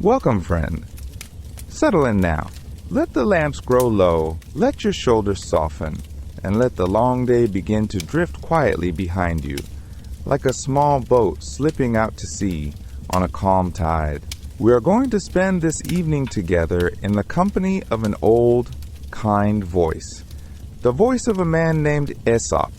Welcome, friend. Settle in now. Let the lamps grow low, let your shoulders soften, and let the long day begin to drift quietly behind you, like a small boat slipping out to sea on a calm tide. We are going to spend this evening together in the company of an old, kind voice. The voice of a man named Aesop,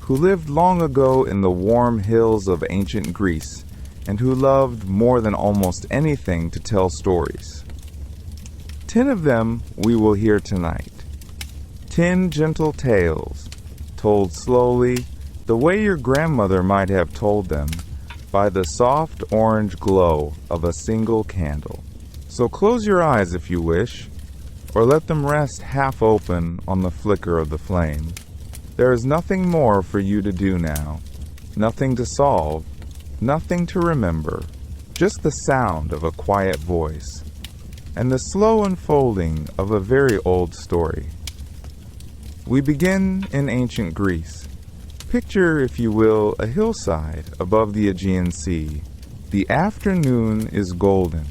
who lived long ago in the warm hills of ancient Greece, and who loved more than almost anything to tell stories. 10 of them we will hear tonight. 10 gentle tales, told slowly, the way your grandmother might have told them, by the soft orange glow of a single candle. So close your eyes if you wish, or let them rest half open on the flicker of the flame. There is nothing more for you to do now, nothing to solve, nothing to remember, just the sound of a quiet voice, and the slow unfolding of a very old story. We begin in ancient Greece. Picture, if you will, a hillside above the Aegean Sea. The afternoon is golden.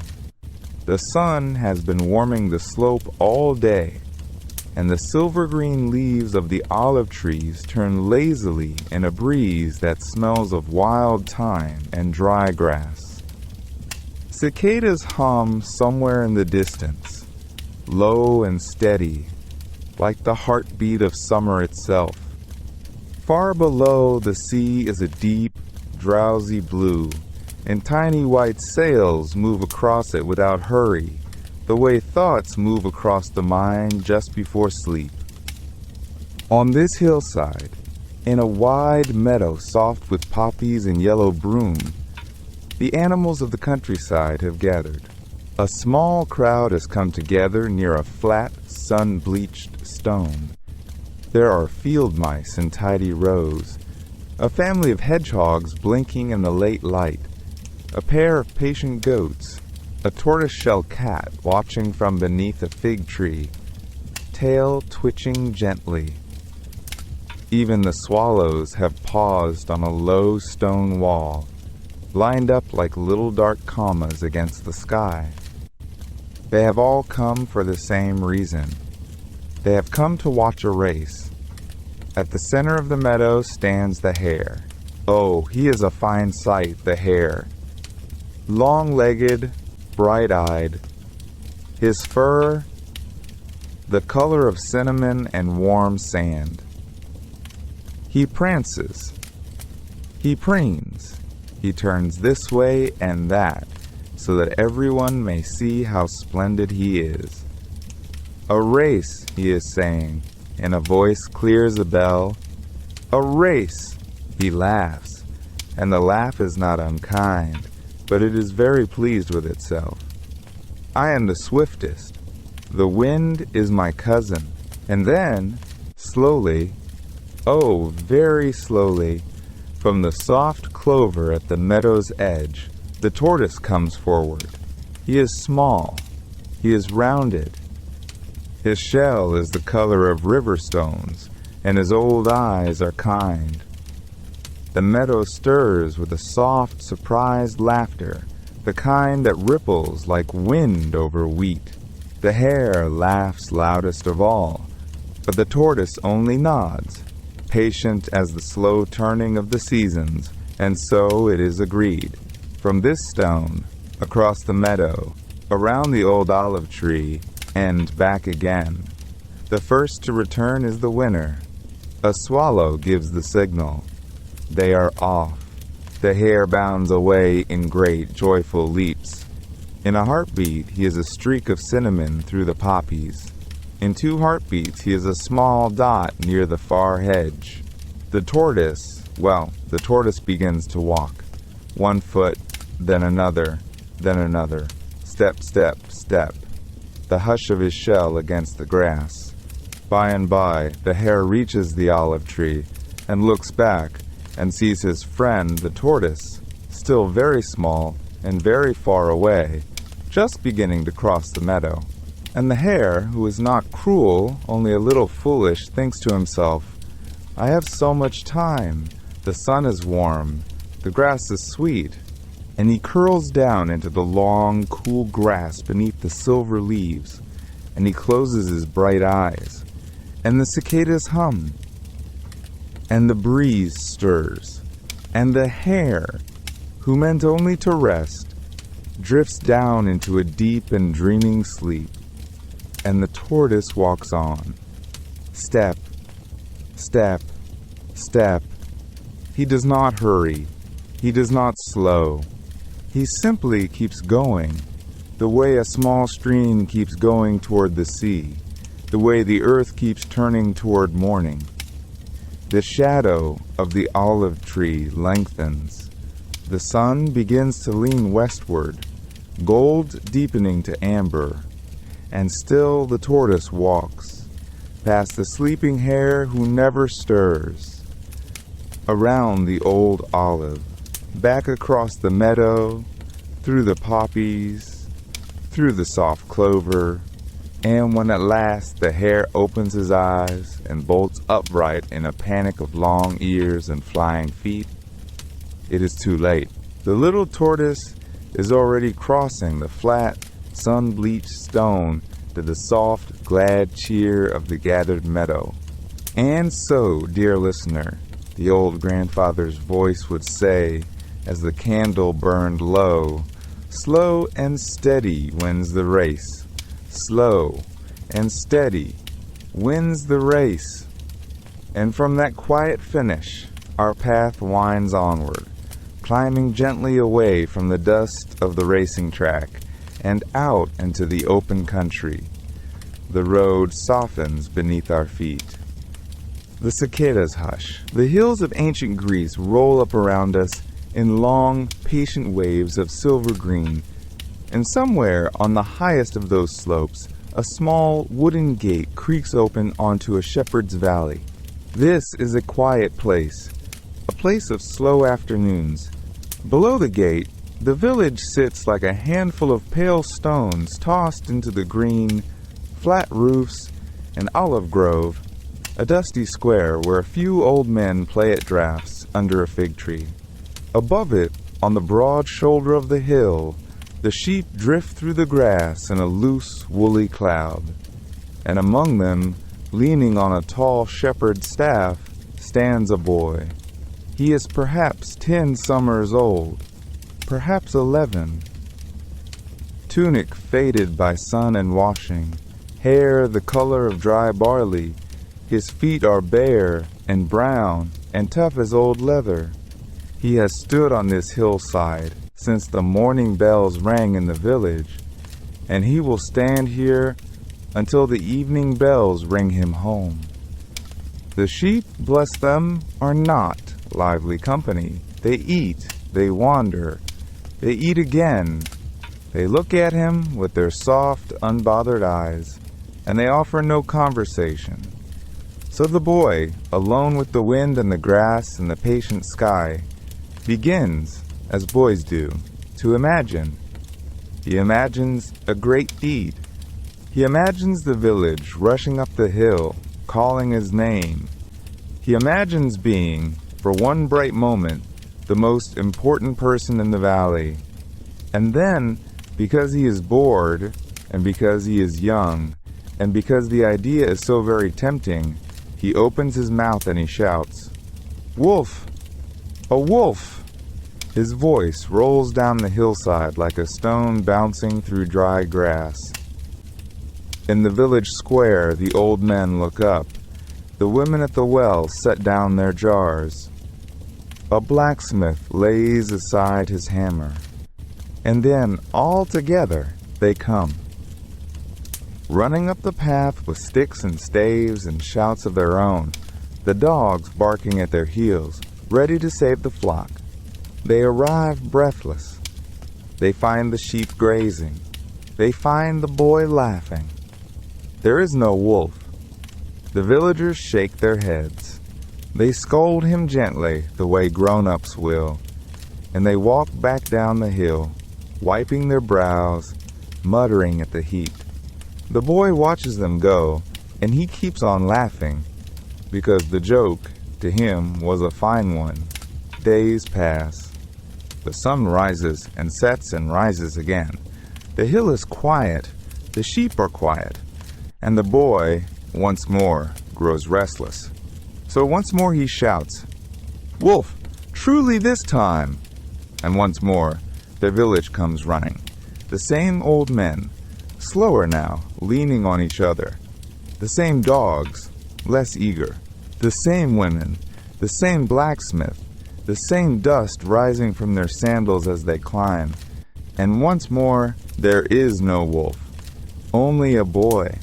The sun has been warming the slope all day, and the silver-green leaves of the olive trees turn lazily in a breeze that smells of wild thyme and dry grass. Cicadas hum somewhere in the distance, low and steady, like the heartbeat of summer itself. Far below, the sea is a deep, drowsy blue, and tiny white sails move across it without hurry, the way thoughts move across the mind just before sleep. On this hillside, in a wide meadow soft with poppies and yellow broom, the animals of the countryside have gathered. A small crowd has come together near a flat, sun-bleached stone. There are field mice in tidy rows, a family of hedgehogs blinking in the late light, a pair of patient goats, a tortoise-shell cat watching from beneath a fig tree, tail twitching gently. Even the swallows have paused on a low stone wall, lined up like little dark commas against the sky. They have all come for the same reason. They have come to watch a race. At the center of the meadow stands the hare. Oh, he is a fine sight, the hare. Long-legged, bright-eyed, his fur the color of cinnamon and warm sand. He prances, he preens, he turns this way and that, so that everyone may see how splendid he is. A race, he is saying, in a voice clear as a bell. A race, he laughs, and the laugh is not unkind, but it is very pleased with itself. I am the swiftest. The wind is my cousin. And then, slowly, oh, very slowly, from the soft clover at the meadow's edge, the tortoise comes forward. He is small. He is rounded. His shell is the color of river stones, and his old eyes are kind. The meadow stirs with a soft, surprised laughter, the kind that ripples like wind over wheat. The hare laughs loudest of all, but the tortoise only nods, patient as the slow turning of the seasons, and so it is agreed. From this stone, across the meadow, around the old olive tree, and back again. The first to return is the winner. A swallow gives the signal. They are off. The hare bounds away in great, joyful leaps. In a heartbeat, he is a streak of cinnamon through the poppies. In 2 heartbeats, he is a small dot near the far hedge. The tortoise begins to walk. 1 foot, then another, step, step, step. The hush of his shell against the grass. By and by, the hare reaches the olive tree and looks back and sees his friend, the tortoise, still very small and very far away, just beginning to cross the meadow. And the hare, who is not cruel, only a little foolish, thinks to himself, I have so much time. The sun is warm. The grass is sweet. and he curls down into the long, cool grass beneath the silver leaves, and he closes his bright eyes, and the cicadas hum, and the breeze stirs, and the hare, who meant only to rest, drifts down into a deep and dreaming sleep, and the tortoise walks on, step, step, step. He does not hurry, he does not slow, he simply keeps going, the way a small stream keeps going toward the sea, the way the earth keeps turning toward morning. The shadow of the olive tree lengthens. The sun begins to lean westward, gold deepening to amber, and still the tortoise walks, past the sleeping hare who never stirs, around the old olive, back across the meadow, through the poppies, through the soft clover, and when at last the hare opens his eyes and bolts upright in a panic of long ears and flying feet, it is too late. The little tortoise is already crossing the flat, sun-bleached stone to the soft, glad cheer of the gathered meadow. And so, dear listener, the old grandfather's voice would say as the candle burned low, slow and steady wins the race. Slow and steady wins the race. And from that quiet finish, our path winds onward, climbing gently away from the dust of the racing track and out into the open country. The road softens beneath our feet. The cicadas hush. The hills of ancient Greece roll up around us in long, patient waves of silver green, and somewhere on the highest of those slopes, a small wooden gate creaks open onto a shepherd's valley. This is a quiet place, a place of slow afternoons. Below the gate, the village sits like a handful of pale stones tossed into the green, flat roofs and olive grove, a dusty square where a few old men play at draughts under a fig tree. Above it, on the broad shoulder of the hill, the sheep drift through the grass in a loose, woolly cloud, and among them, leaning on a tall shepherd's staff, stands a boy. He is perhaps 10 summers old, perhaps 11. Tunic faded by sun and washing, hair the color of dry barley, his feet are bare and brown and tough as old leather. He has stood on this hillside since the morning bells rang in the village, and he will stand here until the evening bells ring him home. The sheep, bless them, are not lively company. They eat, they wander, they eat again. They look at him with their soft, unbothered eyes, and they offer no conversation. So the boy, alone with the wind and the grass and the patient sky, begins, as boys do, to imagine. He imagines a great deed. He imagines the village rushing up the hill, calling his name. He imagines being, for one bright moment, the most important person in the valley. And then, because he is bored, and because he is young, and because the idea is so very tempting, he opens his mouth and he shouts, "Wolf! A wolf!" His voice rolls down the hillside like a stone bouncing through dry grass. In the village square, the old men look up. The women at the well set down their jars. A blacksmith lays aside his hammer. And then, all together, they come, running up the path with sticks and staves and shouts of their own, the dogs barking at their heels, ready to save the flock. They arrive breathless. They find the sheep grazing. They find the boy laughing. There is no wolf. The villagers shake their heads. They scold him gently, the way grown-ups will, and they walk back down the hill, wiping their brows, muttering at the heat. The boy watches them go, and he keeps on laughing, because the joke, to him, was a fine one. Days pass. The sun rises and sets and rises again. The hill is quiet, the sheep are quiet, and the boy, once more, grows restless. So once more he shouts, "Wolf, truly this time!" And once more, the village comes running. The same old men, slower now, leaning on each other. The same dogs, less eager. The same women, the same blacksmith, the same dust rising from their sandals as they climb. And once more, there is no wolf. Only a boy.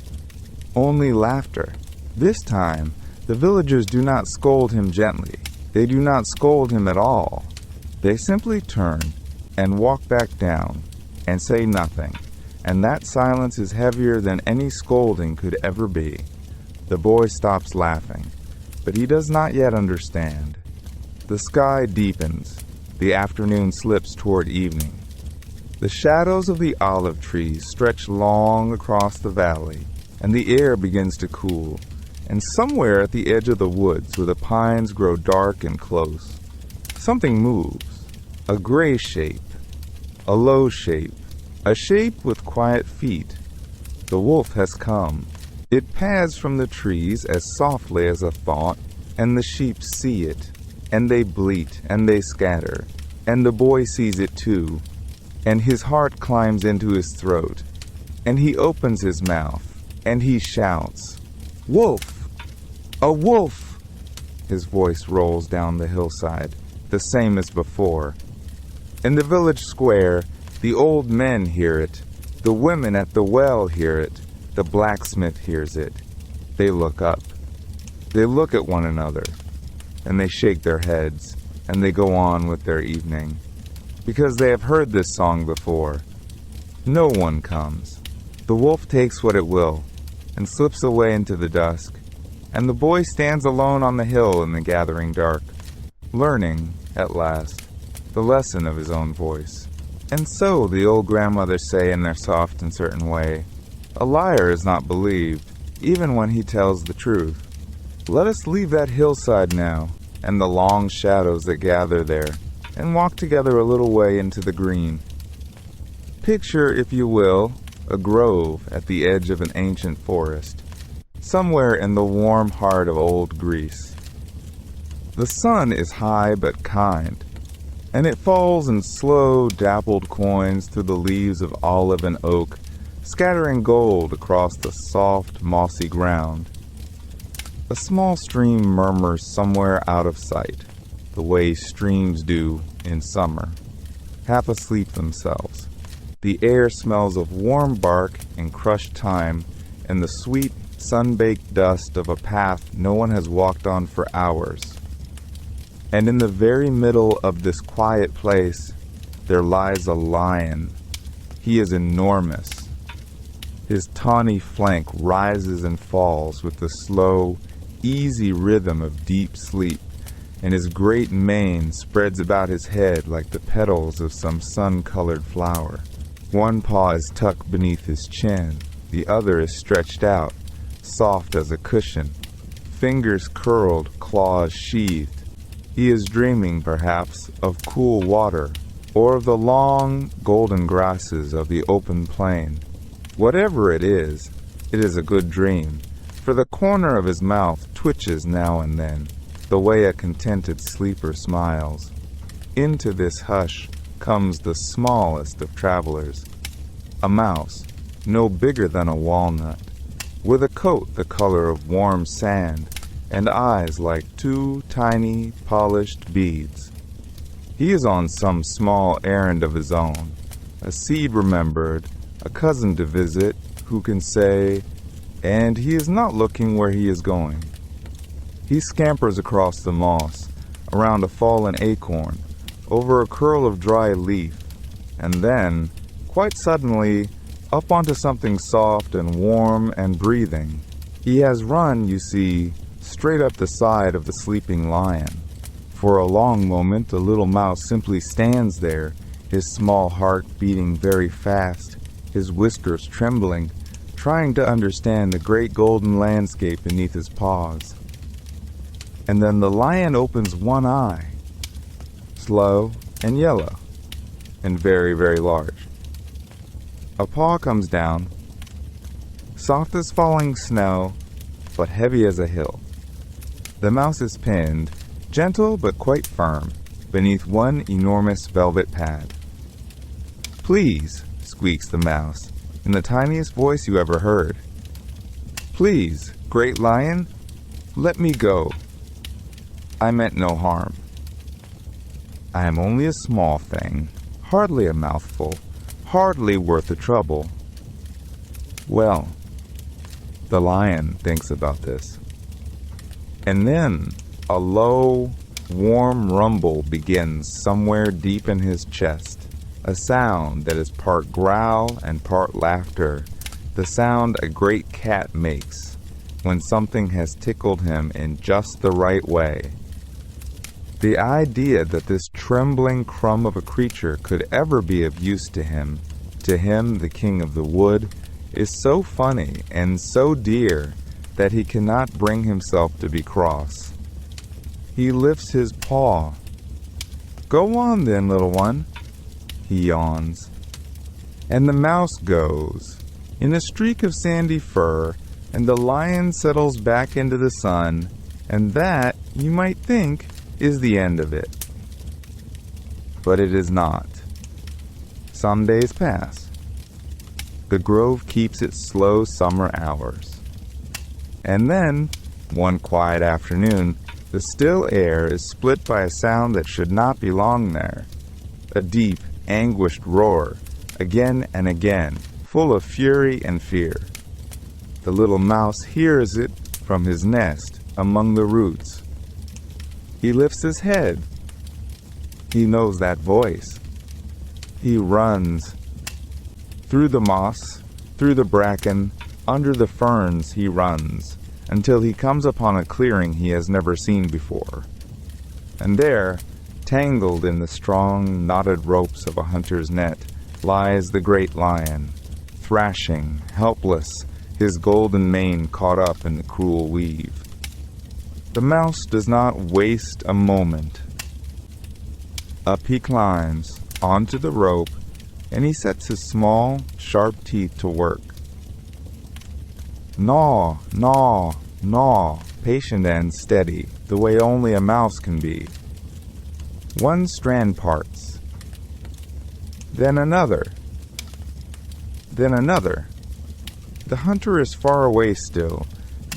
Only laughter. This time, the villagers do not scold him gently. They do not scold him at all. They simply turn and walk back down and say nothing, and that silence is heavier than any scolding could ever be. The boy stops laughing, but he does not yet understand. The sky deepens. The afternoon slips toward evening. The shadows of the olive trees stretch long across the valley, and the air begins to cool. And somewhere at the edge of the woods where the pines grow dark and close, something moves. A gray shape, a low shape, a shape with quiet feet. The wolf has come. It pads from the trees as softly as a thought, and the sheep see it, and they bleat, and they scatter, and the boy sees it too, and his heart climbs into his throat, and he opens his mouth, and he shouts, "Wolf! A wolf!" His voice rolls down the hillside, the same as before. In the village square, the old men hear it, the women at the well hear it, the blacksmith hears it. They look up. They look at one another, and they shake their heads, and they go on with their evening, because they have heard this song before. No one comes. The wolf takes what it will, and slips away into the dusk, and the boy stands alone on the hill in the gathering dark, learning, at last, the lesson of his own voice. And so, the old grandmothers say in their soft and certain way, a liar is not believed, even when he tells the truth. Let us leave that hillside now, and the long shadows that gather there, and walk together a little way into the green. Picture, if you will, a grove at the edge of an ancient forest, somewhere in the warm heart of old Greece. The sun is high but kind, and it falls in slow, dappled coins through the leaves of olive and oak, scattering gold across the soft, mossy ground. A small stream murmurs somewhere out of sight, the way streams do in summer, half asleep themselves. The air smells of warm bark and crushed thyme and the sweet, sun-baked dust of a path no one has walked on for hours. And in the very middle of this quiet place, there lies a lion. He is enormous. His tawny flank rises and falls with the slow, easy rhythm of deep sleep, and his great mane spreads about his head like the petals of some sun-colored flower. One paw is tucked beneath his chin, the other is stretched out, soft as a cushion, fingers curled, claws sheathed. He is dreaming, perhaps, of cool water, or of the long, golden grasses of the open plain. Whatever it is a good dream, for the corner of his mouth twitches now and then, the way a contented sleeper smiles. Into this hush comes the smallest of travelers, a mouse, no bigger than a walnut, with a coat the color of warm sand, and eyes like two tiny, polished beads. He is on some small errand of his own, a seed remembered, a cousin to visit, who can say, and he is not looking where he is going. He scampers across the moss, around a fallen acorn, over a curl of dry leaf, and then, quite suddenly, up onto something soft and warm and breathing. He has run, you see, straight up the side of the sleeping lion. For a long moment the little mouse simply stands there, his small heart beating very fast, his whiskers trembling, trying to understand the great golden landscape beneath his paws. And then the lion opens one eye, slow and yellow, and very, very large. A paw comes down, soft as falling snow, but heavy as a hill. The mouse is pinned, gentle but quite firm, beneath one enormous velvet pad. "Please," squeaks the mouse, in the tiniest voice you ever heard. "Please, great lion, let me go. I meant no harm. I am only a small thing, hardly a mouthful, hardly worth the trouble." Well, the lion thinks about this. And then a low, warm rumble begins somewhere deep in his chest, a sound that is part growl and part laughter, the sound a great cat makes when something has tickled him in just the right way. The idea that this trembling crumb of a creature could ever be of use to him, the king of the wood, is so funny and so dear that he cannot bring himself to be cross. He lifts his paw. "Go on then, little one," he yawns. And the mouse goes, in a streak of sandy fur, and the lion settles back into the sun, and that, you might think, is the end of it. But it is not. Some days pass. The grove keeps its slow summer hours. And then, one quiet afternoon, the still air is split by a sound that should not belong there. A deep, anguished roar, again and again, full of fury and fear. The little mouse hears it from his nest among the roots. He lifts his head. He knows that voice. He runs. Through the moss, through the bracken, under the ferns he runs, until he comes upon a clearing he has never seen before. And there, tangled in the strong, knotted ropes of a hunter's net, lies the great lion, thrashing, helpless, his golden mane caught up in the cruel weave. The mouse does not waste a moment. Up he climbs, onto the rope, and he sets his small, sharp teeth to work. Gnaw, gnaw, gnaw, patient and steady, the way only a mouse can be. One strand parts. Then another. Then another. The hunter is far away still,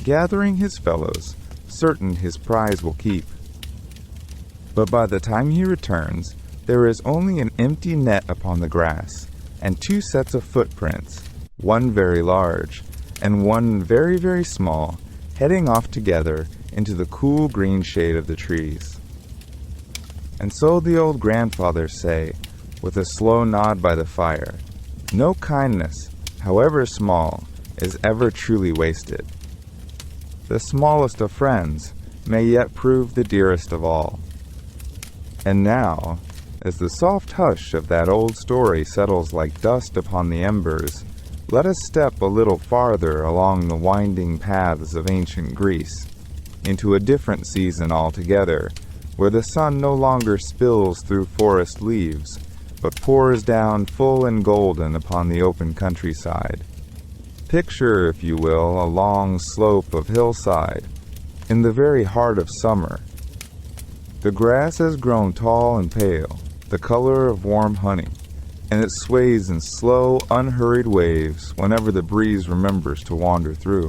gathering his fellows, certain his prize will keep. But by the time he returns, there is only an empty net upon the grass, and two sets of footprints, one very large, and one very, very small, heading off together into the cool green shade of the trees. And so the old grandfathers say, with a slow nod by the fire, no kindness, however small, is ever truly wasted. The smallest of friends may yet prove the dearest of all. And now, as the soft hush of that old story settles like dust upon the embers, let us step a little farther along the winding paths of ancient Greece, into a different season altogether, where the sun no longer spills through forest leaves, but pours down full and golden upon the open countryside. Picture, if you will, a long slope of hillside, in the very heart of summer. The grass has grown tall and pale, the color of warm honey, and it sways in slow, unhurried waves whenever the breeze remembers to wander through.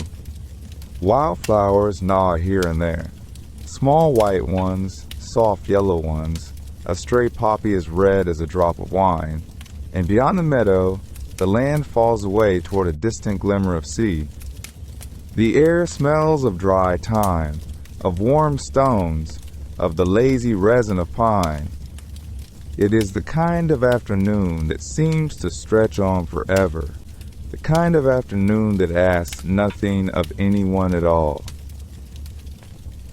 Wildflowers nod here and there, small white ones, soft yellow ones, a stray poppy as red as a drop of wine, and beyond the meadow, the land falls away toward a distant glimmer of sea. The air smells of dry thyme, of warm stones, of the lazy resin of pine. It is the kind of afternoon that seems to stretch on forever, the kind of afternoon that asks nothing of anyone at all.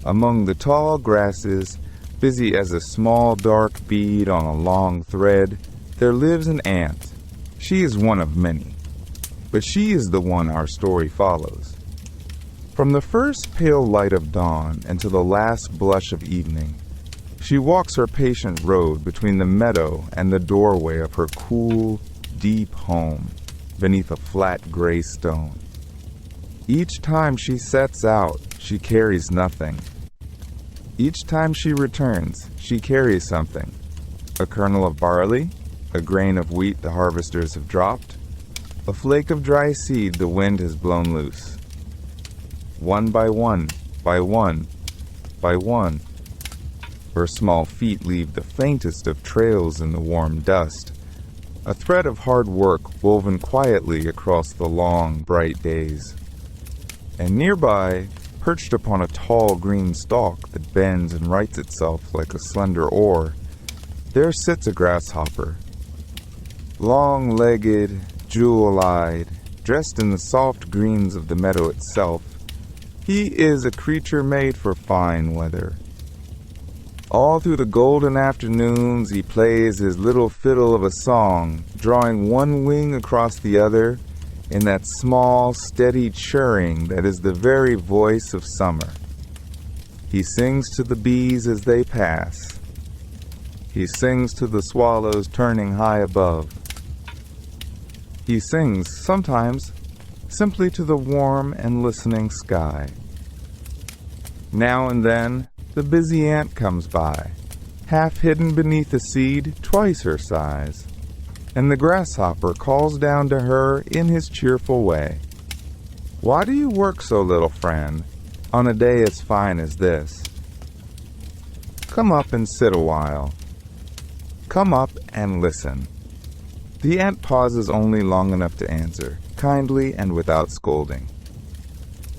Among the tall grasses, busy as a small dark bead on a long thread, there lives an ant. She is one of many, but she is the one our story follows. From the first pale light of dawn until the last blush of evening, She walks her patient road between the meadow and the doorway of her cool, deep home beneath a flat gray stone. Each time she sets out, she carries nothing. Each time she returns, she carries something. A kernel of barley, a grain of wheat the harvesters have dropped, a flake of dry seed the wind has blown loose. One by one, by one, by one, her small feet leave the faintest of trails in the warm dust, a thread of hard work woven quietly across the long, bright days. And nearby, perched upon a tall green stalk that bends and rights itself like a slender oar, there sits a grasshopper. Long-legged, jewel-eyed, dressed in the soft greens of the meadow itself, he is a creature made for fine weather. All through the golden afternoons he plays his little fiddle of a song, drawing one wing across the other in that small, steady churring that is the very voice of summer. He sings to the bees as they pass. He sings to the swallows turning high above. He sings, sometimes, simply to the warm and listening sky. Now and then, the busy ant comes by, half hidden beneath a seed twice her size, and the grasshopper calls down to her in his cheerful way. "Why do you work so, little friend, on a day as fine as this? Come up and sit a while. Come up and listen." The ant pauses only long enough to answer, kindly and without scolding.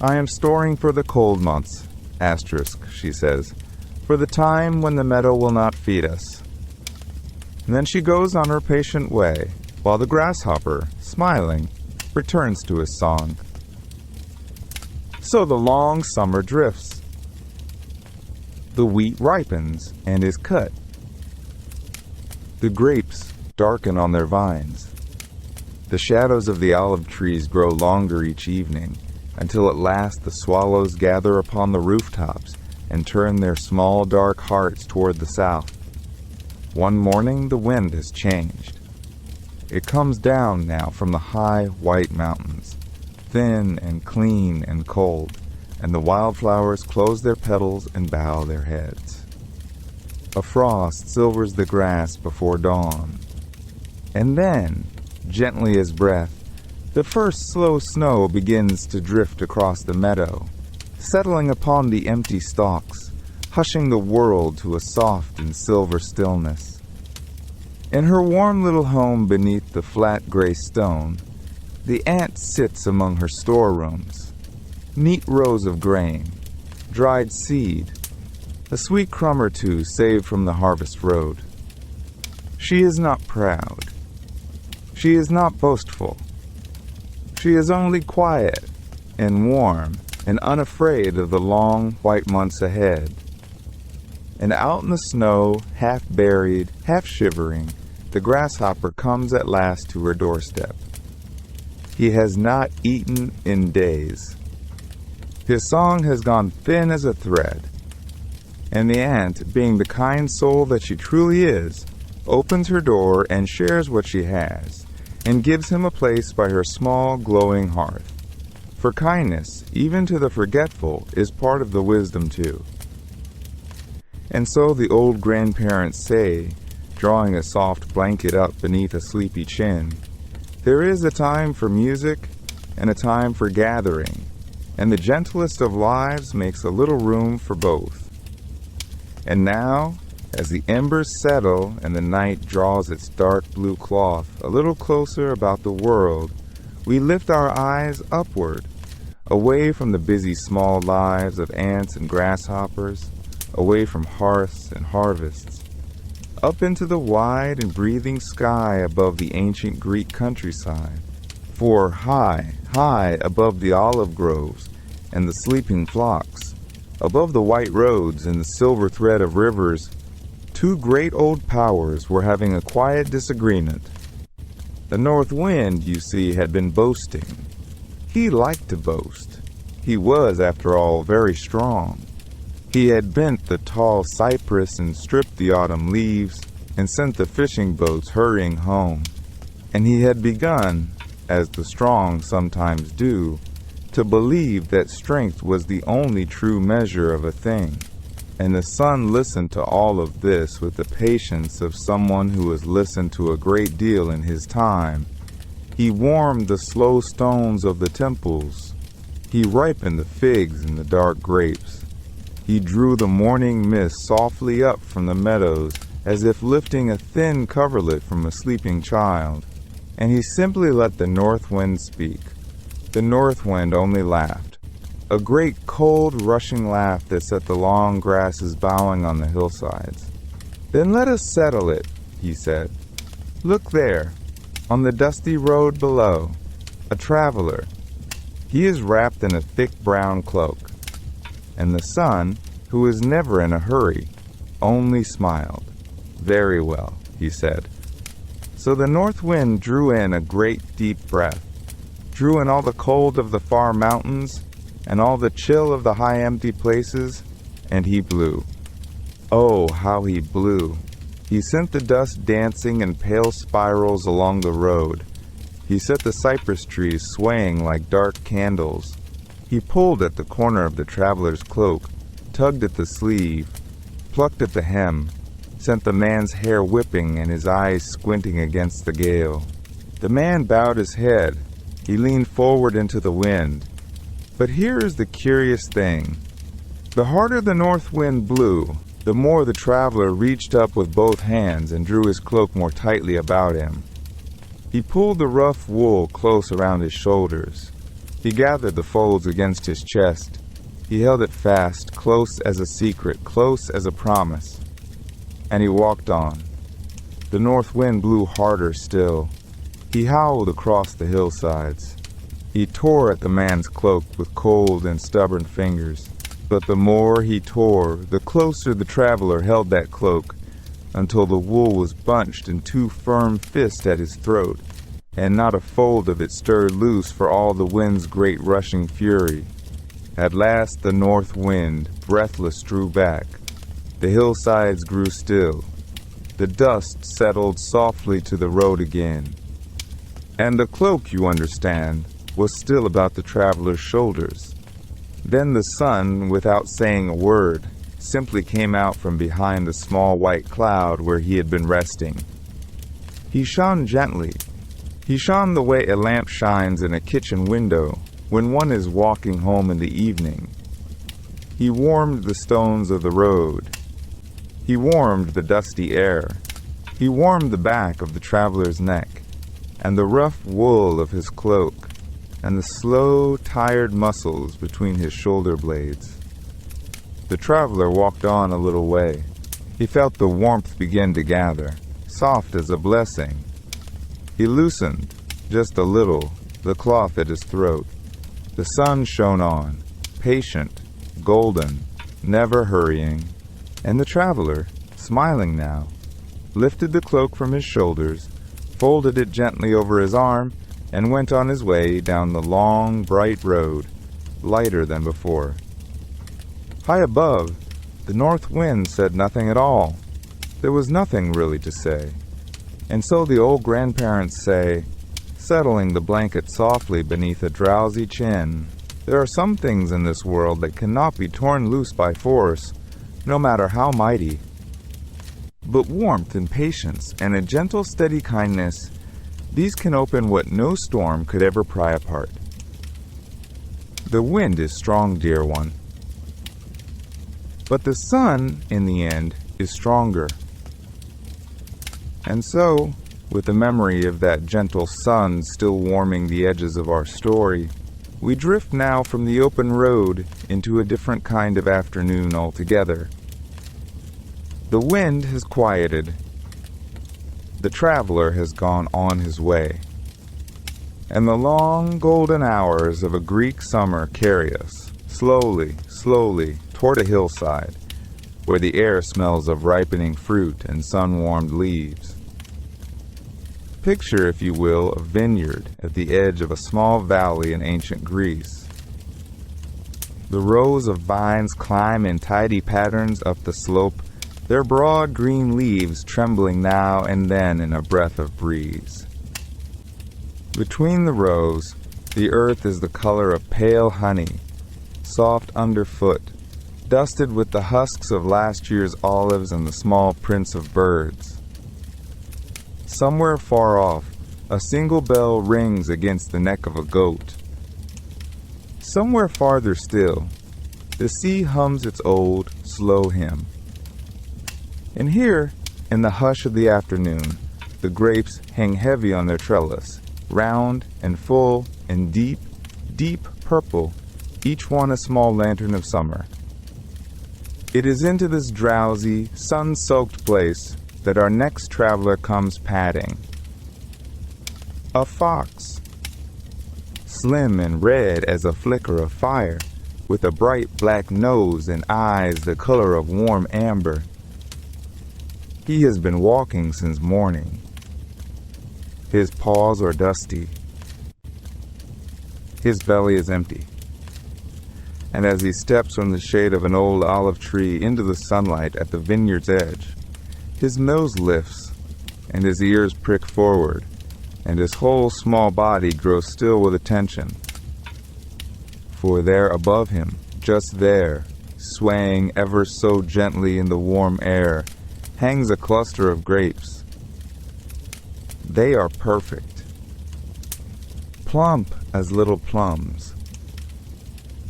"I am storing for the cold months, *, she says, "for the time when the meadow will not feed us." And then she goes on her patient way, while the grasshopper, smiling, returns to his song. So the long summer drifts. The wheat ripens and is cut. The grapes darken on their vines. The shadows of the olive trees grow longer each evening, until at last the swallows gather upon the rooftops and turn their small dark hearts toward the south. One morning the wind has changed. It comes down now from the high white mountains, thin and clean and cold, and the wildflowers close their petals and bow their heads. A frost silvers the grass before dawn. And then, gently as breath, the first slow snow begins to drift across the meadow, settling upon the empty stalks, hushing the world to a soft and silver stillness. In her warm little home beneath the flat gray stone, the ant sits among her storerooms, neat rows of grain, dried seed, a sweet crumb or two saved from the harvest road. She is not proud. She is not boastful. She is only quiet and warm and unafraid of the long white months ahead. And out in the snow, half buried, half shivering, the grasshopper comes at last to her doorstep. He has not eaten in days. His song has gone thin as a thread, and the ant, being the kind soul that she truly is, opens her door and shares what she has, and gives him a place by her small glowing hearth. For kindness, even to the forgetful, is part of the wisdom too. And so the old grandparents say, drawing a soft blanket up beneath a sleepy chin, there is a time for music and a time for gathering, and the gentlest of lives makes a little room for both. And now, as the embers settle and the night draws its dark blue cloth a little closer about the world, we lift our eyes upward, away from the busy small lives of ants and grasshoppers, away from hearths and harvests, up into the wide and breathing sky above the ancient Greek countryside. For high, high above the olive groves and the sleeping flocks, above the white roads and the silver thread of rivers, two great old powers were having a quiet disagreement. The north wind, you see, had been boasting. He liked to boast. He was, after all, very strong. He had bent the tall cypress and stripped the autumn leaves and sent the fishing boats hurrying home. And he had begun, as the strong sometimes do, to believe that strength was the only true measure of a thing. And the sun listened to all of this with the patience of someone who has listened to a great deal in his time. He warmed the slow stones of the temples. He ripened the figs and the dark grapes. He drew the morning mist softly up from the meadows as if lifting a thin coverlet from a sleeping child. And he simply let the north wind speak. The north wind only laughed. A great cold rushing laugh that set the long grasses bowing on the hillsides. "Then let us settle it," he said. "Look there, on the dusty road below, a traveler. He is wrapped in a thick brown cloak." And the sun, who is never in a hurry, only smiled. "Very well," he said. So the north wind drew in a great deep breath, drew in all the cold of the far mountains, and all the chill of the high empty places, and he blew. Oh, how he blew! He sent the dust dancing in pale spirals along the road. He set the cypress trees swaying like dark candles. He pulled at the corner of the traveler's cloak, tugged at the sleeve, plucked at the hem, sent the man's hair whipping and his eyes squinting against the gale. The man bowed his head. He leaned forward into the wind. But here is the curious thing. The harder the north wind blew, the more the traveler reached up with both hands and drew his cloak more tightly about him. He pulled the rough wool close around his shoulders. He gathered the folds against his chest. He held it fast, close as a secret, close as a promise. And he walked on. The north wind blew harder still. He howled across the hillsides. He tore at the man's cloak with cold and stubborn fingers. But the more he tore, the closer the traveler held that cloak, until the wool was bunched in two firm fists at his throat, and not a fold of it stirred loose for all the wind's great rushing fury. At last the north wind, breathless, drew back. The hillsides grew still. The dust settled softly to the road again. And the cloak, you understand, was still about the traveler's shoulders. Then the sun, without saying a word, simply came out from behind the small white cloud where he had been resting. He shone gently. He shone the way a lamp shines in a kitchen window when one is walking home in the evening. He warmed the stones of the road. He warmed the dusty air. He warmed the back of the traveler's neck, and the rough wool of his cloak, and the slow, tired muscles between his shoulder blades. The traveler walked on a little way. He felt the warmth begin to gather, soft as a blessing. He loosened, just a little, the cloth at his throat. The sun shone on, patient, golden, never hurrying, and the traveler, smiling now, lifted the cloak from his shoulders, folded it gently over his arm, and went on his way down the long, bright road, lighter than before. High above, the north wind said nothing at all. There was nothing really to say. And so the old grandparents say, settling the blanket softly beneath a drowsy chin, there are some things in this world that cannot be torn loose by force, no matter how mighty. But warmth and patience and a gentle, steady kindness, these can open what no storm could ever pry apart. The wind is strong, dear one. But the sun, in the end, is stronger. And so, with the memory of that gentle sun still warming the edges of our story, we drift now from the open road into a different kind of afternoon altogether. The wind has quieted. The traveler has gone on his way. And the long golden hours of a Greek summer carry us, slowly, slowly, toward a hillside, where the air smells of ripening fruit and sun-warmed leaves. Picture, if you will, a vineyard at the edge of a small valley in ancient Greece. The rows of vines climb in tidy patterns up the slope, their broad green leaves trembling now and then in a breath of breeze. Between the rows, the earth is the color of pale honey, soft underfoot, dusted with the husks of last year's olives and the small prints of birds. Somewhere far off, a single bell rings against the neck of a goat. Somewhere farther still, the sea hums its old, slow hymn. And here, in the hush of the afternoon, the grapes hang heavy on their trellis, round and full and deep, deep purple, each one a small lantern of summer. It is into this drowsy, sun-soaked place that our next traveler comes padding. A fox, slim and red as a flicker of fire, with a bright black nose and eyes the color of warm amber. He has been walking since morning. His paws are dusty. His belly is empty. And as he steps from the shade of an old olive tree into the sunlight at the vineyard's edge, his nose lifts, and his ears prick forward, and his whole small body grows still with attention. For there above him, just there, swaying ever so gently in the warm air, hangs a cluster of grapes. They are perfect, plump as little plums.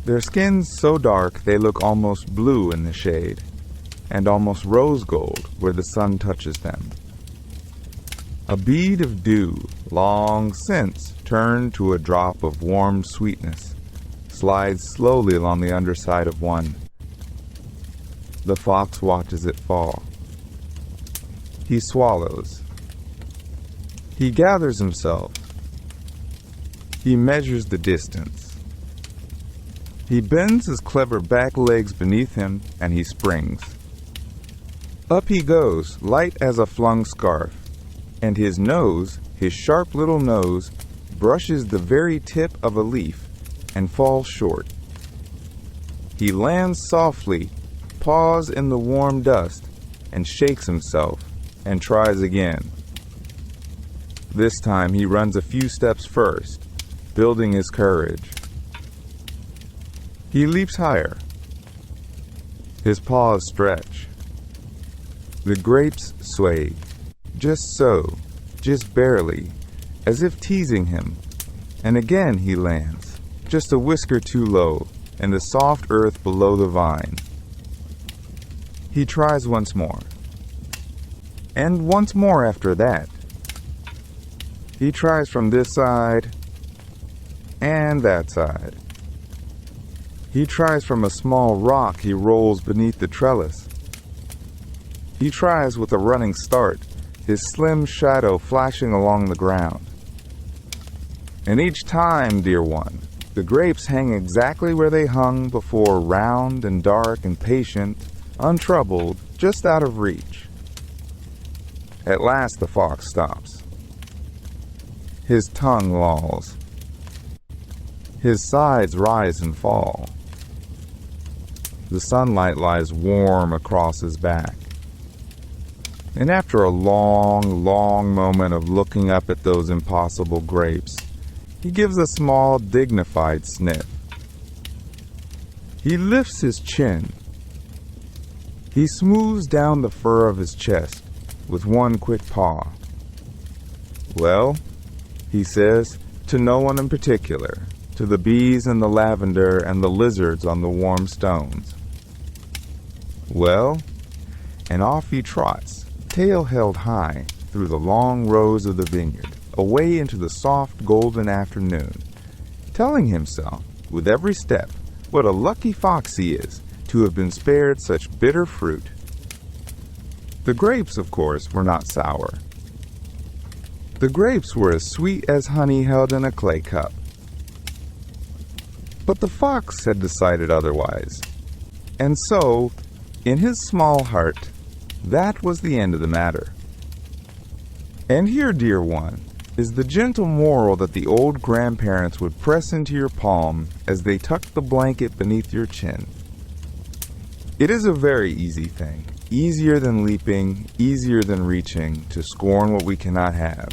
Their skins so dark they look almost blue in the shade, and almost rose gold where the sun touches them. A bead of dew, long since turned to a drop of warm sweetness, slides slowly along the underside of one. The fox watches it fall. He swallows. He gathers himself. He measures the distance. He bends his clever back legs beneath him, and he springs. Up he goes, light as a flung scarf, and his nose, his sharp little nose, brushes the very tip of a leaf and falls short. He lands softly, paws in the warm dust, and shakes himself, and tries again. This time he runs a few steps first, building his courage. He leaps higher. His paws stretch. The grapes sway, just so, just barely, as if teasing him, and again he lands, just a whisker too low, in the soft earth below the vine. He tries once more, and once more after that. He tries from this side and that side. He tries from a small rock he rolls beneath the trellis. He tries with a running start, his slim shadow flashing along the ground. And each time, dear one, the grapes hang exactly where they hung before, round and dark and patient, untroubled, just out of reach. At last the fox stops. His tongue lolls. His sides rise and fall. The sunlight lies warm across his back. And after a long, long moment of looking up at those impossible grapes, he gives a small, dignified sniff. He lifts his chin. He smooths down the fur of his chest with one quick paw. Well, he says, to no one in particular, to the bees and the lavender and the lizards on the warm stones. Well, and off he trots, tail held high, through the long rows of the vineyard, away into the soft golden afternoon, telling himself, with every step, what a lucky fox he is to have been spared such bitter fruit. The grapes, of course, were not sour. The grapes were as sweet as honey held in a clay cup. But the fox had decided otherwise, and so, in his small heart, that was the end of the matter. And here, dear one, is the gentle moral that the old grandparents would press into your palm as they tucked the blanket beneath your chin. It is a very easy thing, easier than leaping, easier than reaching, to scorn what we cannot have.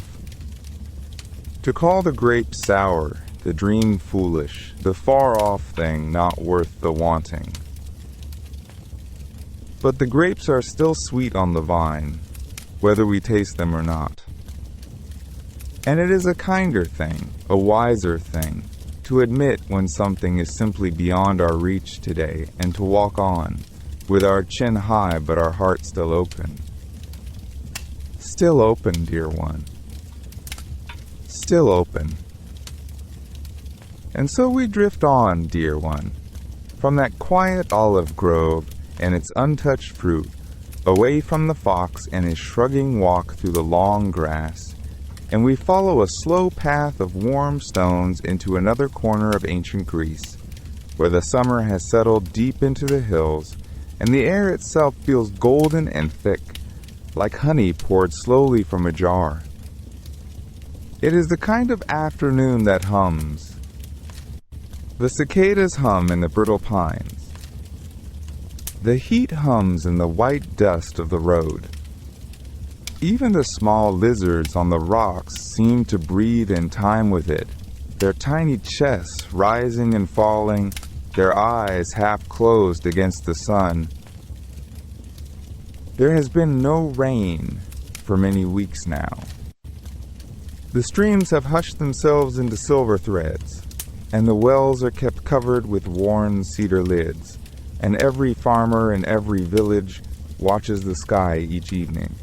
To call the grape sour, the dream foolish, the far-off thing not worth the wanting. But the grapes are still sweet on the vine, whether we taste them or not. And it is a kinder thing, a wiser thing, to admit when something is simply beyond our reach today and to walk on, with our chin high but our heart still open. Still open, dear one. Still open. And so we drift on, dear one, from that quiet olive grove and its untouched fruit, away from the fox and his shrugging walk through the long grass, and we follow a slow path of warm stones into another corner of ancient Greece, where the summer has settled deep into the hills, and the air itself feels golden and thick, like honey poured slowly from a jar. It is the kind of afternoon that hums. The cicadas hum in the brittle pines. The heat hums in the white dust of the road. Even the small lizards on the rocks seem to breathe in time with it, their tiny chests rising and falling, their eyes half closed against the sun. There has been no rain for many weeks now. The streams have hushed themselves into silver threads, and the wells are kept covered with worn cedar lids, and every farmer in every village watches the sky each evening,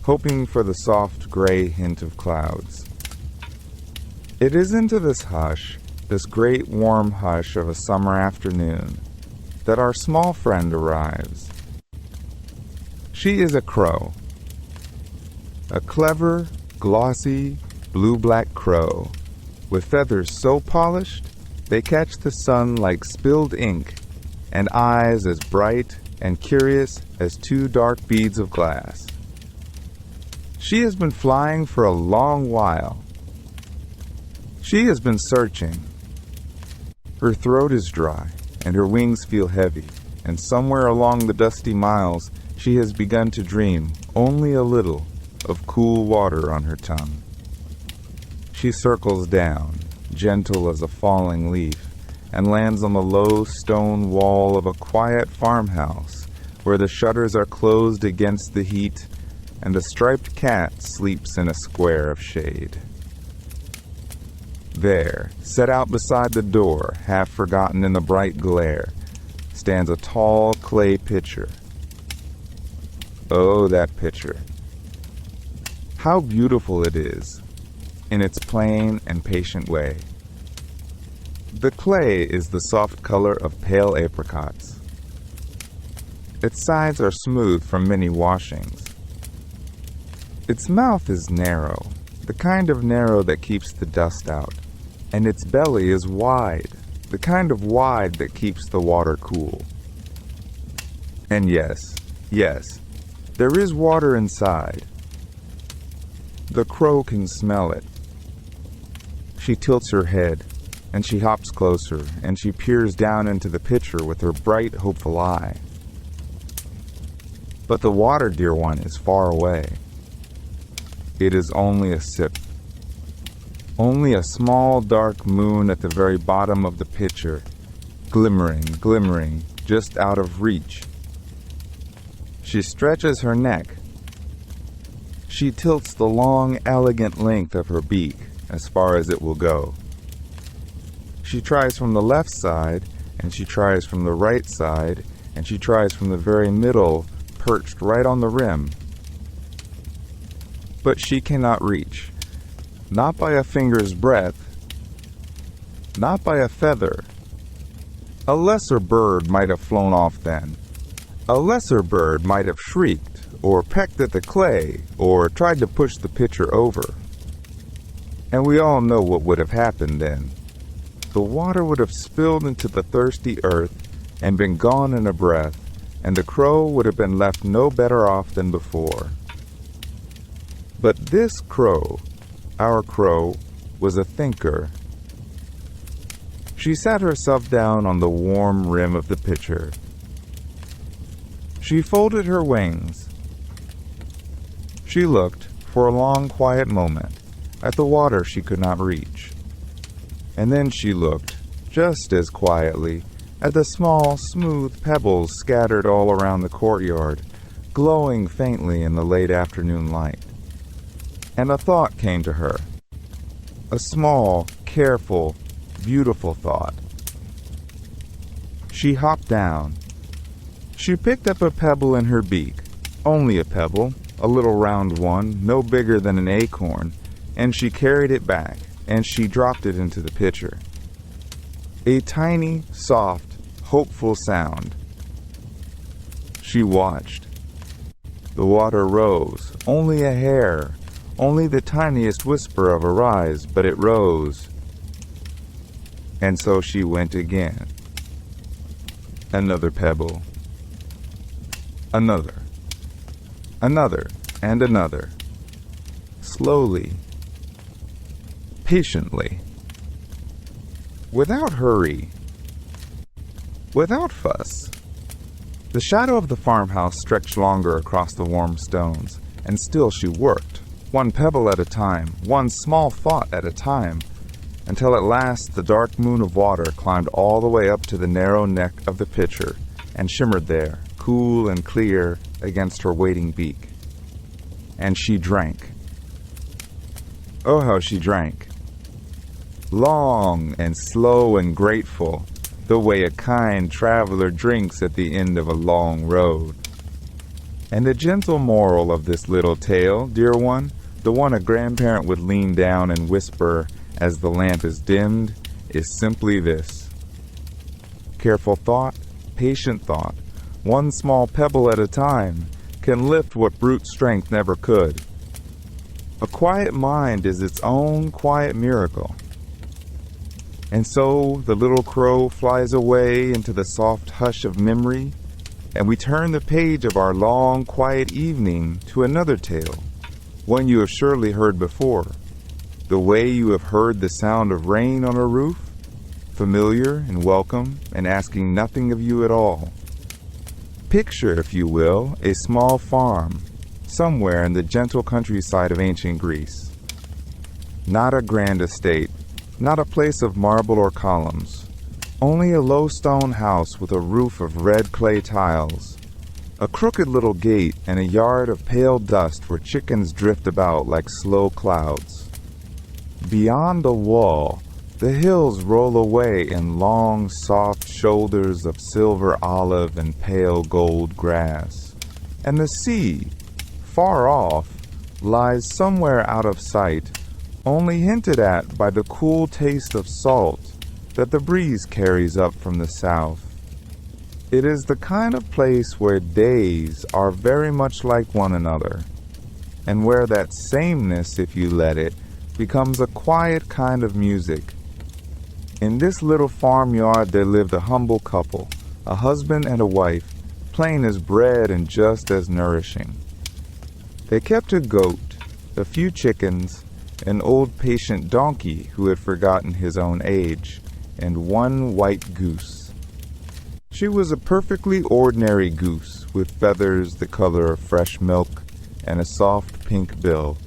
hoping for the soft gray hint of clouds. It is into this hush, this great warm hush of a summer afternoon, that our small friend arrives. She is a crow. A clever, glossy, blue-black crow, with feathers so polished they catch the sun like spilled ink, and eyes as bright and curious as two dark beads of glass. She has been flying for a long while. She has been searching. Her throat is dry, and her wings feel heavy, and somewhere along the dusty miles she has begun to dream only a little of cool water on her tongue. She circles down, gentle as a falling leaf, and lands on the low stone wall of a quiet farmhouse where the shutters are closed against the heat and a striped cat sleeps in a square of shade. There, set out beside the door, half forgotten in the bright glare, stands a tall clay pitcher. Oh, that pitcher. How beautiful it is, in its plain and patient way. The clay is the soft color of pale apricots. Its sides are smooth from many washings. Its mouth is narrow, the kind of narrow that keeps the dust out, and its belly is wide, the kind of wide that keeps the water cool. And yes, there is water inside. The crow can smell it. She tilts her head, and she hops closer, and she peers down into the pitcher with her bright, hopeful eye. But the water, dear one, is far away. It is only a sip. Only a small dark moon at the very bottom of the pitcher, glimmering, just out of reach. She stretches her neck. She tilts the long, elegant length of her beak as far as it will go. She tries from the left side, and she tries from the right side, and she tries from the very middle, perched right on the rim. But she cannot reach. Not by a finger's breadth. Not by a feather. A lesser bird might have flown off then. A lesser bird might have shrieked, or pecked at the clay, or tried to push the pitcher over. And we all know what would have happened then. The water would have spilled into the thirsty earth and been gone in a breath, and the crow would have been left no better off than before. But this crow, our crow, was a thinker. She sat herself down on the warm rim of the pitcher. She folded her wings. She looked, for a long, quiet moment, at the water she could not reach. And then she looked, just as quietly, at the small, smooth pebbles scattered all around the courtyard, glowing faintly in the late afternoon light. And a thought came to her. A small, careful, beautiful thought. She hopped down. She picked up a pebble in her beak, only a pebble, a little round one, no bigger than an acorn, and she carried it back, and she dropped it into the pitcher. A tiny, soft, hopeful sound. She watched. The water rose, only a hair, only the tiniest whisper of a rise, but it rose. And so she went again. Another pebble. Another. Another and another. Slowly. Patiently. Without hurry. Without fuss. The shadow of the farmhouse stretched longer across the warm stones, and still she worked, one pebble at a time, one small thought at a time, until at last the dark moon of water climbed all the way up to the narrow neck of the pitcher and shimmered there, cool and clear, against her waiting beak. And she drank. Oh, how she drank. Long and slow and grateful, the way a kind traveler drinks at the end of a long road. And the gentle moral of this little tale, dear one, the one a grandparent would lean down and whisper as the lamp is dimmed, is simply this. Careful thought, patient thought, one small pebble at a time, can lift what brute strength never could. A quiet mind is its own quiet miracle. And so the little crow flies away into the soft hush of memory, and we turn the page of our long, quiet evening to another tale, one you have surely heard before, the way you have heard the sound of rain on a roof, familiar and welcome and asking nothing of you at all. Picture, if you will, a small farm, somewhere in the gentle countryside of ancient Greece. Not a grand estate, not a place of marble or columns, only a low stone house with a roof of red clay tiles, a crooked little gate and a yard of pale dust where chickens drift about like slow clouds. Beyond the wall, the hills roll away in long, soft shoulders of silver olive and pale gold grass, and the sea, far off, lies somewhere out of sight, only hinted at by the cool taste of salt that the breeze carries up from the south. It is the kind of place where days are very much like one another, and where that sameness, if you let it, becomes a quiet kind of music. In this little farmyard there lived a humble couple, a husband and a wife, plain as bread and just as nourishing. They kept a goat, a few chickens, an old patient donkey who had forgotten his own age, and one white goose. She was a perfectly ordinary goose, with feathers the color of fresh milk and a soft pink bill,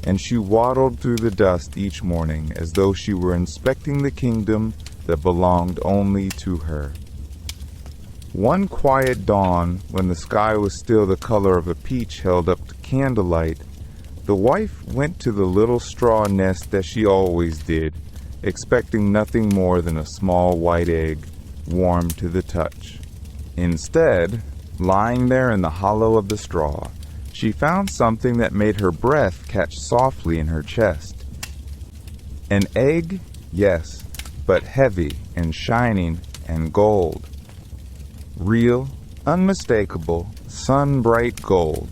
and she waddled through the dust each morning as though she were inspecting the kingdom that belonged only to her. One quiet dawn, when the sky was still the color of a peach held up to candlelight, the wife went to the little straw nest as she always did, expecting nothing more than a small white egg, warm to the touch. Instead, lying there in the hollow of the straw, she found something that made her breath catch softly in her chest. An egg, yes, but heavy and shining and gold. Real, unmistakable, sun-bright gold,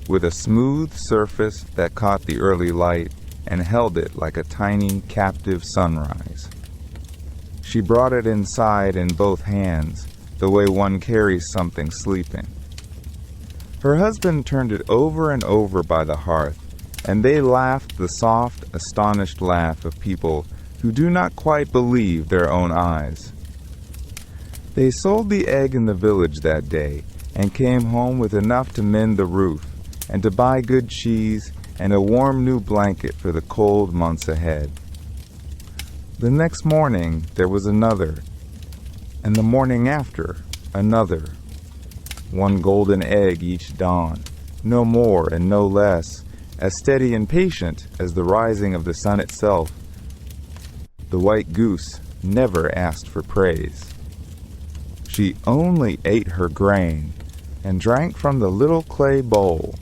with a smooth surface that caught the early light and held it like a tiny captive sunrise. She brought it inside in both hands, the way one carries something sleeping. Her husband turned it over and over by the hearth, and they laughed the soft, astonished laugh of people who do not quite believe their own eyes. They sold the egg in the village that day and came home with enough to mend the roof and to buy good cheese and a warm new blanket for the cold months ahead. The next morning there was another, and the morning after another. One golden egg each dawn, no more and no less, as steady and patient as the rising of the sun itself. The white goose never asked for praise. She only ate her grain and drank from the little clay bowl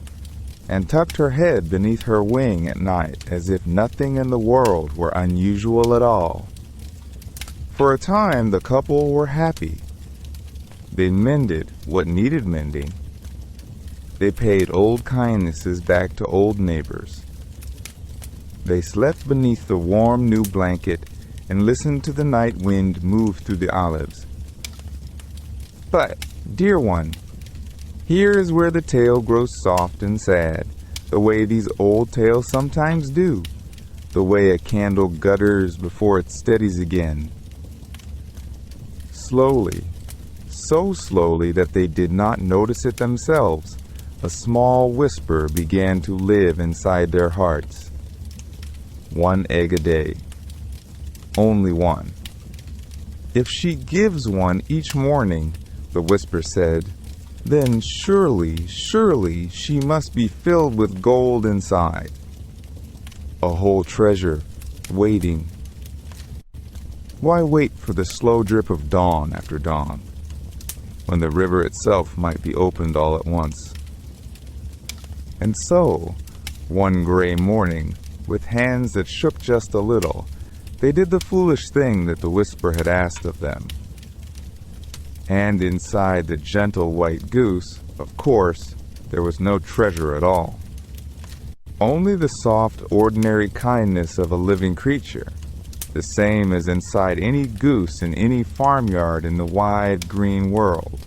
and tucked her head beneath her wing at night as if nothing in the world were unusual at all. For a time the couple were happy. They mended what needed mending. They paid old kindnesses back to old neighbors. They slept beneath the warm new blanket and listened to the night wind move through the olives. But, dear one, here is where the tale grows soft and sad, the way these old tales sometimes do, the way a candle gutters before it steadies again. Slowly, so slowly that they did not notice it themselves, a small whisper began to live inside their hearts. One egg a day. Only one. If she gives one each morning, the whisper said, then surely, surely she must be filled with gold inside. A whole treasure, waiting. Why wait for the slow drip of dawn after dawn, when the river itself might be opened all at once? And so, one gray morning, with hands that shook just a little, they did the foolish thing that the whisper had asked of them. And inside the gentle white goose, of course, there was no treasure at all. Only the soft, ordinary kindness of a living creature, the same as inside any goose in any farmyard in the wide green world.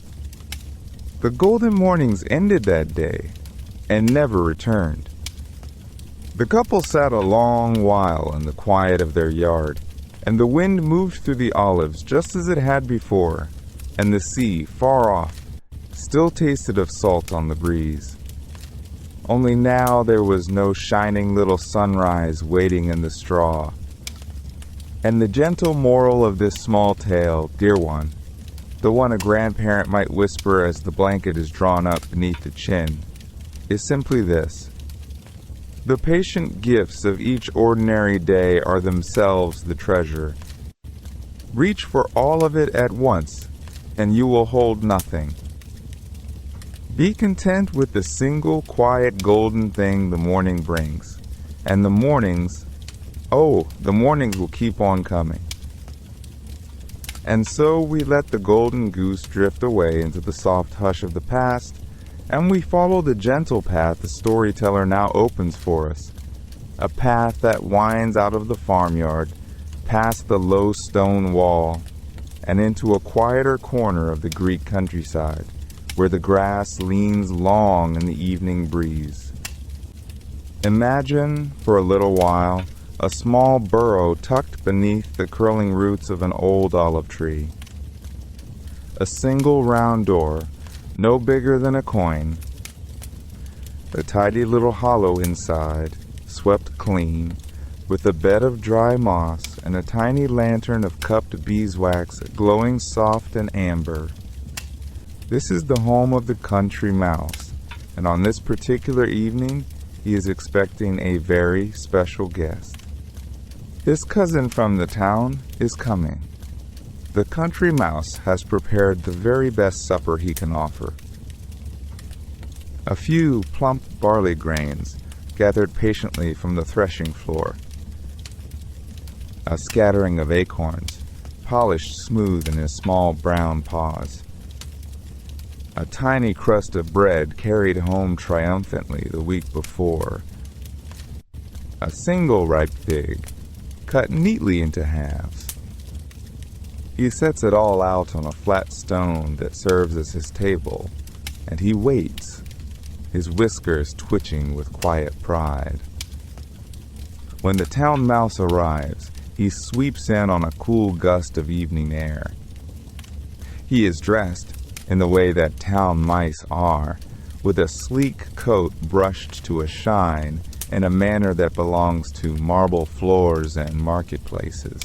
The golden mornings ended that day and never returned. The couple sat a long while in the quiet of their yard, and the wind moved through the olives just as it had before, and the sea, far off, still tasted of salt on the breeze. Only now there was no shining little sunrise waiting in the straw. And the gentle moral of this small tale, dear one, the one a grandparent might whisper as the blanket is drawn up beneath the chin, is simply this. The patient gifts of each ordinary day are themselves the treasure. Reach for all of it at once, and you will hold nothing. Be content with the single quiet golden thing the morning brings, and the mornings will keep on coming. And so we let the golden goose drift away into the soft hush of the past, and we follow the gentle path the storyteller now opens for us, a path that winds out of the farmyard, past the low stone wall, and into a quieter corner of the Greek countryside, where the grass leans long in the evening breeze. Imagine, for a little while, a small burrow tucked beneath the curling roots of an old olive tree. A single round door, no bigger than a coin. A tidy little hollow inside, swept clean, with a bed of dry moss and a tiny lantern of cupped beeswax glowing soft and amber. This is the home of the country mouse, and on this particular evening he is expecting a very special guest. His cousin from the town is coming. The country mouse has prepared the very best supper he can offer. A few plump barley grains gathered patiently from the threshing floor. A scattering of acorns, polished smooth in his small brown paws. A tiny crust of bread carried home triumphantly the week before. A single ripe fig, cut neatly into halves. He sets it all out on a flat stone that serves as his table, and he waits, his whiskers twitching with quiet pride. When the town mouse arrives, he sweeps in on a cool gust of evening air. He is dressed in the way that town mice are, with a sleek coat brushed to a shine in a manner that belongs to marble floors and marketplaces.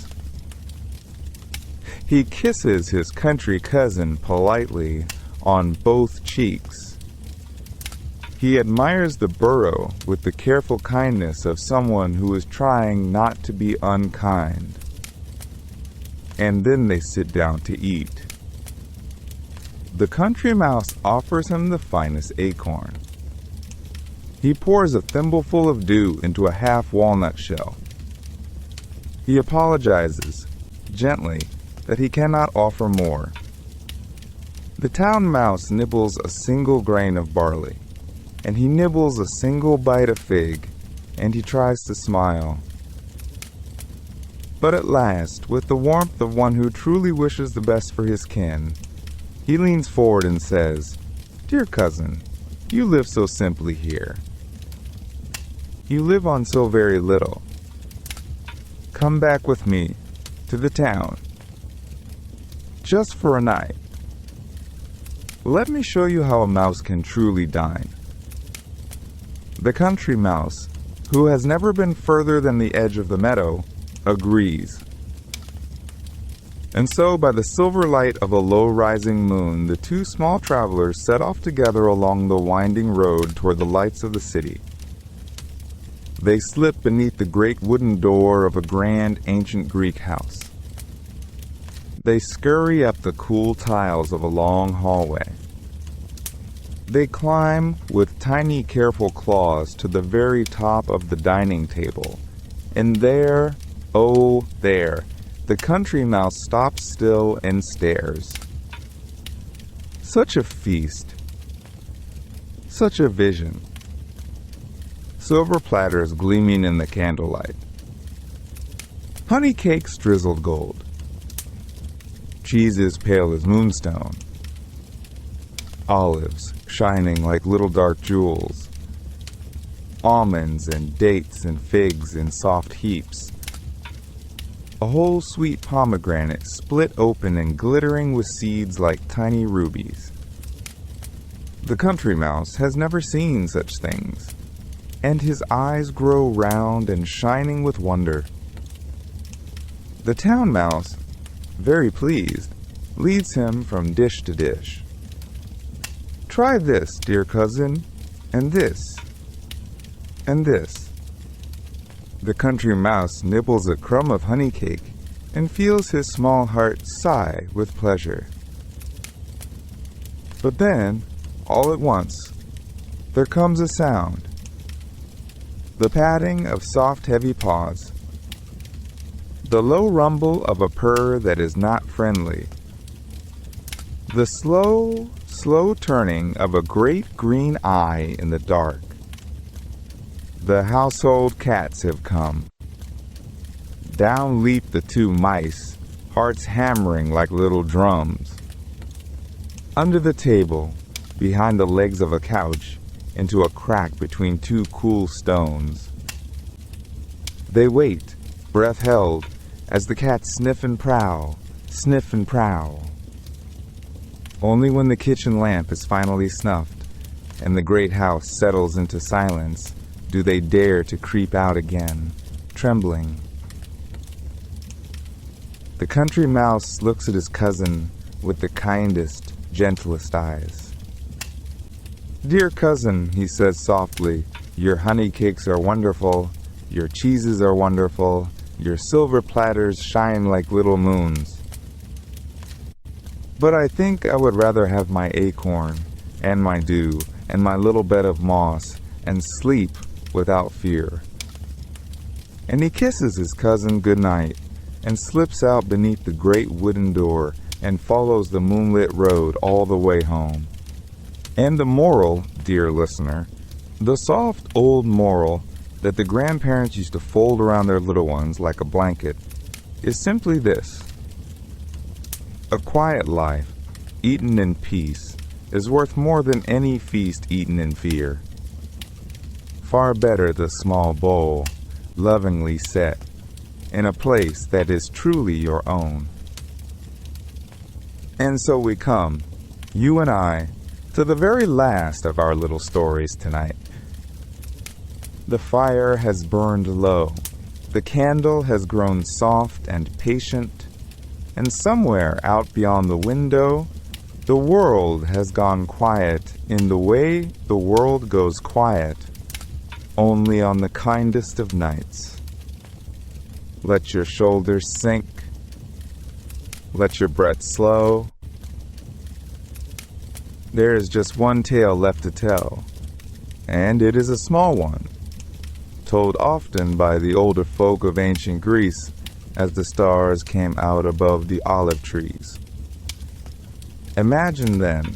He kisses his country cousin politely on both cheeks. He admires the burrow with the careful kindness of someone who is trying not to be unkind. And then they sit down to eat. The country mouse offers him the finest acorn. He pours a thimbleful of dew into a half walnut shell. He apologizes, gently, that he cannot offer more. The town mouse nibbles a single grain of barley, and he nibbles a single bite of fig, and he tries to smile. But at last, with the warmth of one who truly wishes the best for his kin, he leans forward and says, "Dear cousin, you live so simply here. You live on so very little. Come back with me to the town, just for a night. Let me show you how a mouse can truly dine." The country mouse, who has never been further than the edge of the meadow, agrees. And so, by the silver light of a low-rising moon, the two small travelers set off together along the winding road toward the lights of the city. They slip beneath the great wooden door of a grand ancient Greek house. They scurry up the cool tiles of a long hallway. They climb with tiny careful claws to the very top of the dining table, and there, oh there, the country mouse stops still and stares. Such a feast. Such a vision. Silver platters gleaming in the candlelight. Honey cakes drizzled gold. Cheeses pale as moonstone. Olives shining like little dark jewels. Almonds and dates and figs in soft heaps. A whole sweet pomegranate split open and glittering with seeds like tiny rubies. The country mouse has never seen such things, and his eyes grow round and shining with wonder. The town mouse, very pleased, leads him from dish to dish. "Try this, dear cousin, and this, and this." The country mouse nibbles a crumb of honey cake and feels his small heart sigh with pleasure. But then, all at once, there comes a sound. The padding of soft, heavy paws. The low rumble of a purr that is not friendly. The slow, slow turning of a great green eye in the dark. The household cats have come. Down leap the two mice, hearts hammering like little drums. Under the table, behind the legs of a couch, into a crack between two cool stones. They wait, breath held, as the cats sniff and prowl, sniff and prowl. Only when the kitchen lamp is finally snuffed, and the great house settles into silence, do they dare to creep out again, trembling. The country mouse looks at his cousin with the kindest, gentlest eyes. "Dear cousin," he says softly, "your honey cakes are wonderful, your cheeses are wonderful, your silver platters shine like little moons. But I think I would rather have my acorn, and my dew, and my little bed of moss, and sleep without fear." And he kisses his cousin good night, and slips out beneath the great wooden door, and follows the moonlit road all the way home. And the moral, dear listener, the soft old moral that the grandparents used to fold around their little ones like a blanket, is simply this: a quiet life, eaten in peace, is worth more than any feast eaten in fear. Far better the small bowl, lovingly set, in a place that is truly your own. And so we come, you and I, to the very last of our little stories tonight. The fire has burned low, the candle has grown soft and patient, and somewhere out beyond the window, the world has gone quiet in the way the world goes quiet, only on the kindest of nights. Let your shoulders sink, let your breath slow. There is just one tale left to tell, and it is a small one, told often by the older folk of ancient Greece as the stars came out above the olive trees. Imagine then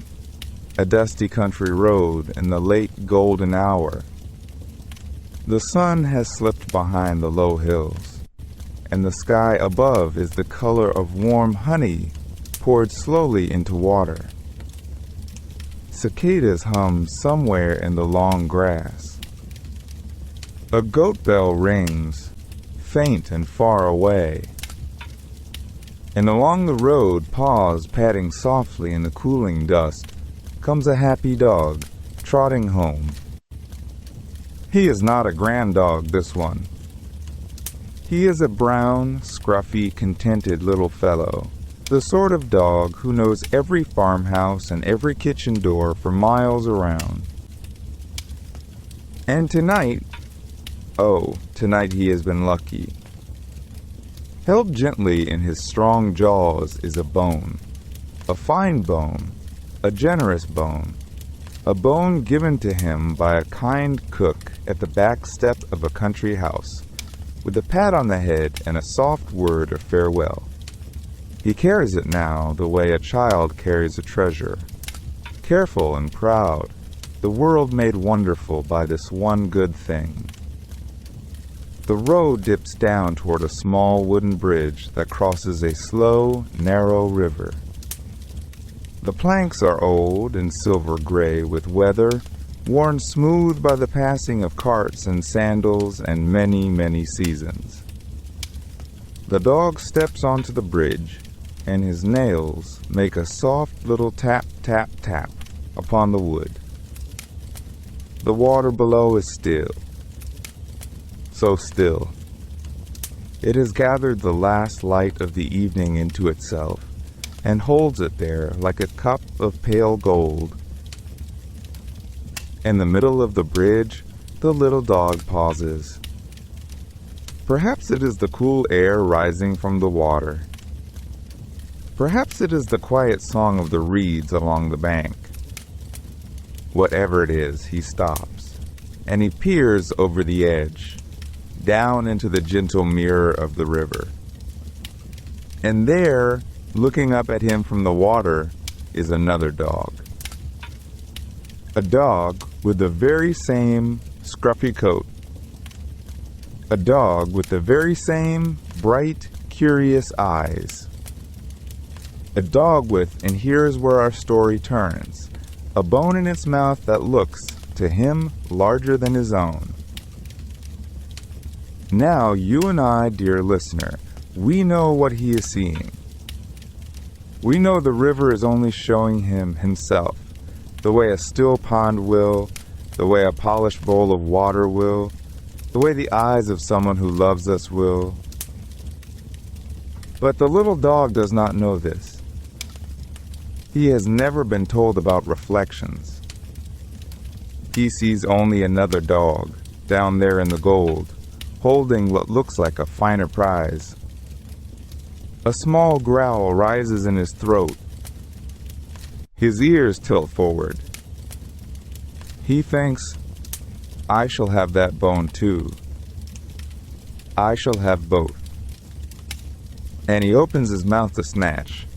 a dusty country road in the late golden hour. The sun has slipped behind the low hills, and the sky above is the color of warm honey poured slowly into water. Cicadas hum somewhere in the long grass. A goat bell rings, faint and far away. And along the road, paws padding softly in the cooling dust, comes a happy dog, trotting home. He is not a grand dog, this one. He is a brown, scruffy, contented little fellow, the sort of dog who knows every farmhouse and every kitchen door for miles around. And tonight he has been lucky. Held gently in his strong jaws is a bone, a fine bone, a generous bone, a bone given to him by a kind cook at the back step of a country house, with a pat on the head and a soft word of farewell. He carries it now the way a child carries a treasure, careful and proud, the world made wonderful by this one good thing. The road dips down toward a small wooden bridge that crosses a slow, narrow river. The planks are old and silver gray with weather, worn smooth by the passing of carts and sandals and many, many seasons. The dog steps onto the bridge, and his nails make a soft little tap, tap, tap upon the wood. The water below is still. So still. It has gathered the last light of the evening into itself, and holds it there like a cup of pale gold. In the middle of the bridge, the little dog pauses. Perhaps it is the cool air rising from the water. Perhaps it is the quiet song of the reeds along the bank. Whatever it is, he stops, and he peers over the edge, down into the gentle mirror of the river. And there, looking up at him from the water, is another dog. A dog with the very same scruffy coat. A dog with the very same bright, curious eyes. A dog with, and here's where our story turns, a bone in its mouth that looks, to him, larger than his own. Now, you and I, dear listener, we know what he is seeing. We know the river is only showing him himself, the way a still pond will, the way a polished bowl of water will, the way the eyes of someone who loves us will. But the little dog does not know this. He has never been told about reflections. He sees only another dog, down there in the gold, holding what looks like a finer prize. A small growl rises in his throat. His ears tilt forward. He thinks, I shall have that bone too. I shall have both. And he opens his mouth to snatch.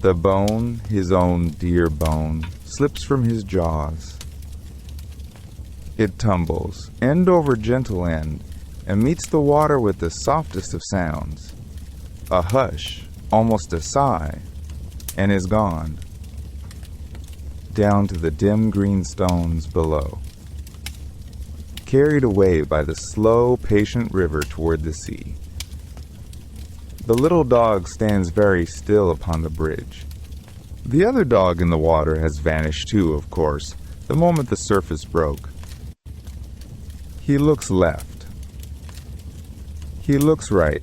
The bone, his own dear bone, slips from his jaws. It tumbles, end over gentle end, and meets the water with the softest of sounds. A hush, almost a sigh, and is gone, down to the dim green stones below. carried away by the slow, patient river toward the sea. The little dog stands very still upon the bridge. The other dog in the water has vanished too, of course, the moment the surface broke. He looks left. He looks right.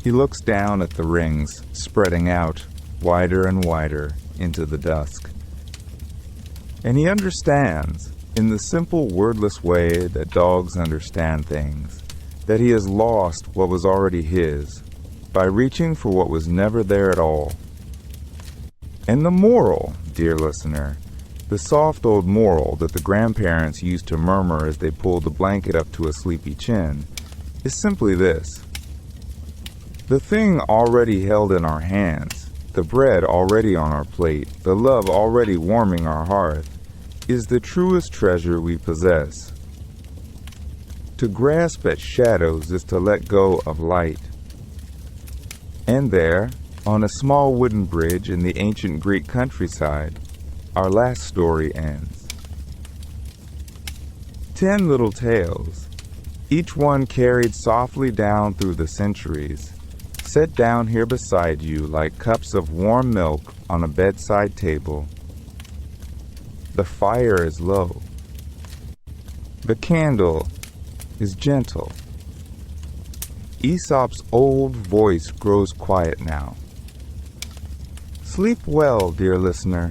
He looks down at the rings, spreading out, wider and wider, into the dusk. And he understands, in the simple wordless way that dogs understand things, that he has lost what was already his, by reaching for what was never there at all. And the moral, dear listener, the soft old moral that the grandparents used to murmur as they pulled the blanket up to a sleepy chin, is simply this. The thing already held in our hands, the bread already on our plate, the love already warming our hearth, is the truest treasure we possess. To grasp at shadows is to let go of light. And there, on a small wooden bridge in the ancient Greek countryside, our last story ends. 10 little tales, each one carried softly down through the centuries, set down here beside you like cups of warm milk on a bedside table. The fire is low. The candle is gentle. Aesop's old voice grows quiet now. Sleep well, dear listener.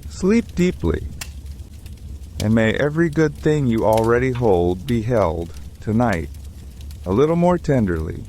Sleep deeply. And may every good thing you already hold be held, tonight, a little more tenderly,